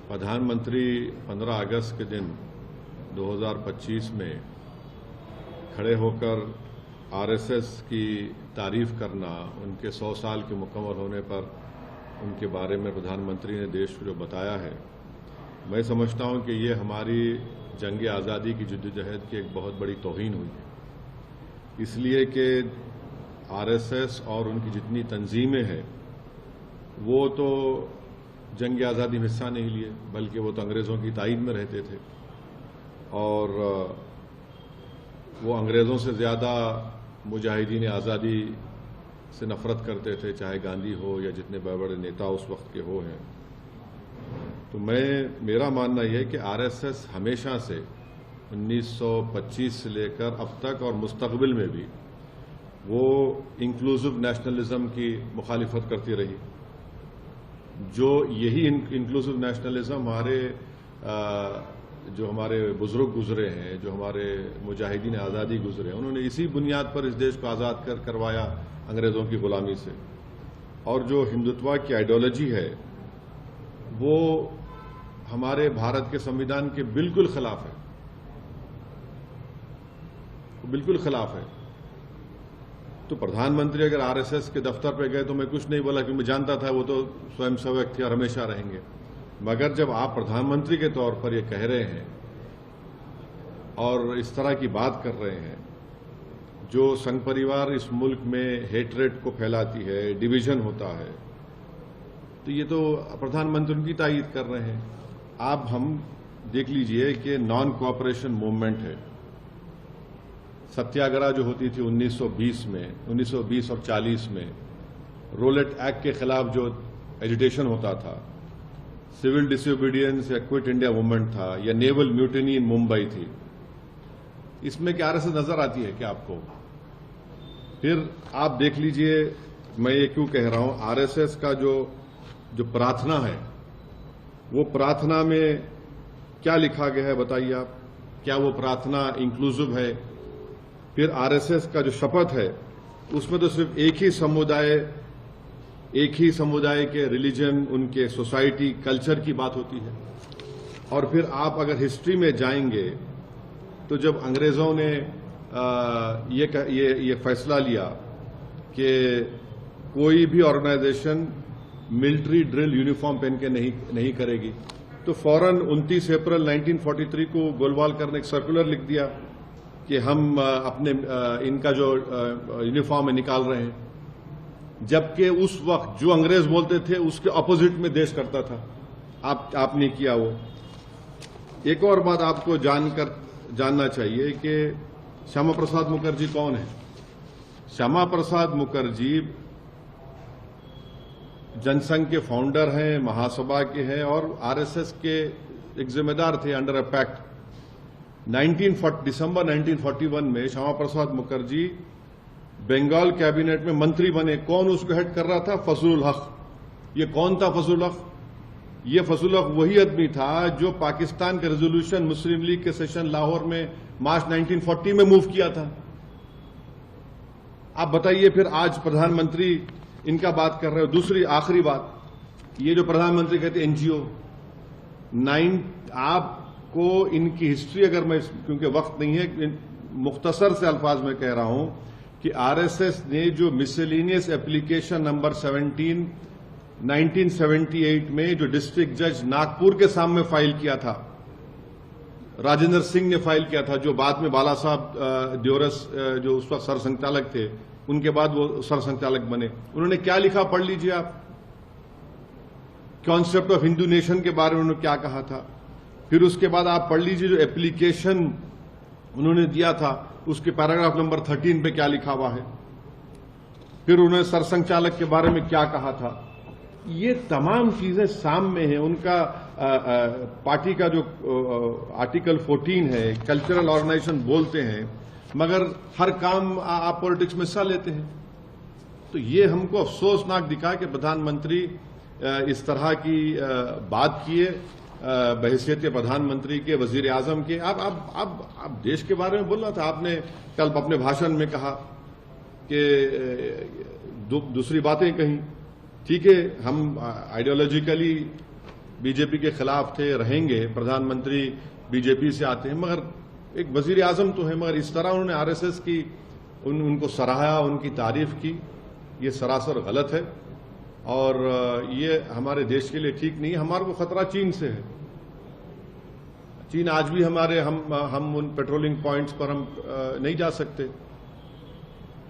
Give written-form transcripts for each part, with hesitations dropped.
प्रधानमंत्री 15 अगस्त के दिन 2025 में खड़े होकर आरएसएस की तारीफ करना, उनके 100 साल के मुकम्मल होने पर उनके बारे में प्रधानमंत्री ने देश को जो बताया है, मैं समझता हूं कि ये हमारी जंग आज़ादी की जद्दोजहद की एक बहुत बड़ी तौहीन हुई है। इसलिए कि आरएसएस और उनकी जितनी तंजीमें हैं वो तो जंग आज़ादी में हिस्सा नहीं लिए, बल्कि वो तो अंग्रेज़ों की ताईद में रहते थे और वो अंग्रेज़ों से ज़्यादा मुजाहिदीन आज़ादी से नफ़रत करते थे, चाहे गांधी हो या जितने बड़े बड़े नेता उस वक्त के हो हैं। तो मेरा मानना यह है कि आरएसएस हमेशा से 1925 से लेकर अब तक और मुस्तक़बिल में भी वो इंक्लूसिव नेशनलिज्म की मुखालिफत करती रही। जो यही इंक्लूसिव नेशनलिज्म जो हमारे बुजुर्ग गुजरे हैं, जो हमारे मुजाहिदीन आज़ादी गुजरे हैं, उन्होंने इसी बुनियाद पर इस देश को आज़ाद करवाया अंग्रेज़ों की गुलामी से। और जो हिंदुत्व की आइडियोलॉजी है वो हमारे भारत के संविधान के बिल्कुल खिलाफ है, बिल्कुल खिलाफ है। तो प्रधानमंत्री अगर आरएसएस के दफ्तर पे गए तो मैं कुछ नहीं बोला, क्योंकि मैं जानता था वो तो स्वयंसेवक थे और हमेशा रहेंगे। मगर जब आप प्रधानमंत्री के तौर पर ये कह रहे हैं और इस तरह की बात कर रहे हैं, जो संघ परिवार इस मुल्क में हेटरेट को फैलाती है, डिवीजन होता है, तो ये तो प्रधानमंत्री उनकी तायीद कर रहे हैं। आप हम देख लीजिए कि नॉन कोऑपरेशन मूवमेंट है। सत्याग्रह जो होती थी 1920 और 40 में, रोलेट एक्ट के खिलाफ जो एजिटेशन होता था, सिविल डिसोबीडियंस या क्विट इंडिया मूवमेंट था, या नेवल म्यूटिनी इन मुंबई थी, इसमें क्या आरएसएस नजर आती है क्या आपको? फिर आप देख लीजिए, मैं ये क्यों कह रहा हूं, आरएसएस का जो प्रार्थना है, वो प्रार्थना में क्या लिखा गया है बताइए आप? क्या वो प्रार्थना इंक्लूसिव है? फिर आरएसएस का जो शपथ है उसमें तो सिर्फ एक ही समुदाय के रिलीजन, उनके सोसाइटी, कल्चर की बात होती है। और फिर आप अगर हिस्ट्री में जाएंगे तो जब अंग्रेजों ने ये फैसला लिया कि कोई भी ऑर्गेनाइजेशन मिलिट्री ड्रिल यूनिफॉर्म पहन के नहीं करेगी, तो फौरन 29 अप्रैल 1943 को गोलवालकर ने एक सर्कुलर लिख दिया कि हम अपने इनका जो यूनिफॉर्म निकाल रहे हैं। जबकि उस वक्त जो अंग्रेज बोलते थे उसके ऑपोजिट में देश करता था। आपने किया वो। एक और बात आपको जानना चाहिए कि श्यामा प्रसाद मुखर्जी कौन है? श्यामा प्रसाद मुखर्जी जनसंघ के फाउंडर हैं, महासभा के हैं और आरएसएस के एक जिम्मेदार थे अंडर अ पैक्ट। दिसंबर 1941 में श्यामा प्रसाद मुखर्जी बंगाल कैबिनेट में मंत्री बने। कौन उसको हेड कर रहा था? फजलुल हक। ये कौन था फजलुल हक? ये फजलुल हक वही आदमी था जो पाकिस्तान के रेजोल्यूशन मुस्लिम लीग के सेशन लाहौर में मार्च 1940 में मूव किया था। आप बताइए फिर आज प्रधानमंत्री इनका बात कर रहे हो। दूसरी आखिरी बात, ये जो प्रधानमंत्री कहते एनजीओ, आपको इनकी हिस्ट्री अगर मैं, क्योंकि वक्त नहीं है, मुख्तसर से अल्फाज में कह रहा हूं कि आरएसएस ने जो मिसलेनियस एप्लीकेशन नंबर 17 1978 में जो डिस्ट्रिक्ट जज नागपुर के सामने फाइल किया था, राजेंद्र सिंह ने फाइल किया था, जो बाद में बाला साहब द्योरस जो उस वक्त सरसंघचालक थे, उनके बाद वो सरसंघचालक बने। उन्होंने क्या लिखा पढ़ लीजिए आप। कॉन्सेप्ट ऑफ हिंदू नेशन के बारे में उन्होंने क्या कहा था। फिर उसके बाद आप पढ़ लीजिए जो एप्लीकेशन उन्होंने दिया था उसके पैराग्राफ नंबर 13 पे क्या लिखा हुआ है। फिर उन्होंने सरसंघचालक के बारे में क्या कहा था। ये तमाम चीजें सामने हैं। उनका पार्टी का जो आर्टिकल 14 है, कल्चरल ऑर्गेनाइजेशन बोलते हैं, मगर हर काम आप पॉलिटिक्स में हिस्सा लेते हैं। तो ये हमको अफसोसनाक दिखा कि प्रधानमंत्री इस तरह की बात किए बहैसियत प्रधानमंत्री के, वजीर आजम के। आप देश के बारे में बोल रहा था। आपने कल अपने भाषण में कहा कि दूसरी बातें कही। ठीक है, हम आइडियोलॉजिकली बीजेपी के खिलाफ थे, रहेंगे। प्रधानमंत्री बीजेपी से आते हैं, मगर एक वजीर आजम तो है, मगर इस तरह उन्होंने आरएसएस की उनको सराहा, उनकी तारीफ की, ये सरासर गलत है और ये हमारे देश के लिए ठीक नहीं है। हमारे को खतरा चीन से है। चीन आज भी हम उन पेट्रोलिंग पॉइंट्स पर हम नहीं जा सकते।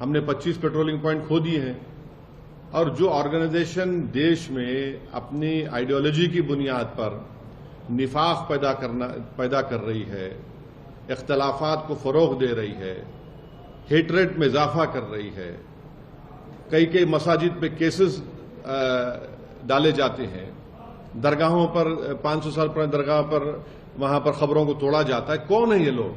हमने 25 पेट्रोलिंग पॉइंट खो दिए हैं। और जो ऑर्गेनाइजेशन देश में अपनी आइडियोलॉजी की बुनियाद पर निफाक पैदा कर रही है, इख्तलाफात को फरोग दे रही है, हेटरेट में इजाफा कर रही है, कई मसाजिद पे केसेस डाले जाते हैं, दरगाहों पर 500 साल पुरानी दरगाह पर वहां पर खबरों को तोड़ा जाता है। कौन है ये लोग?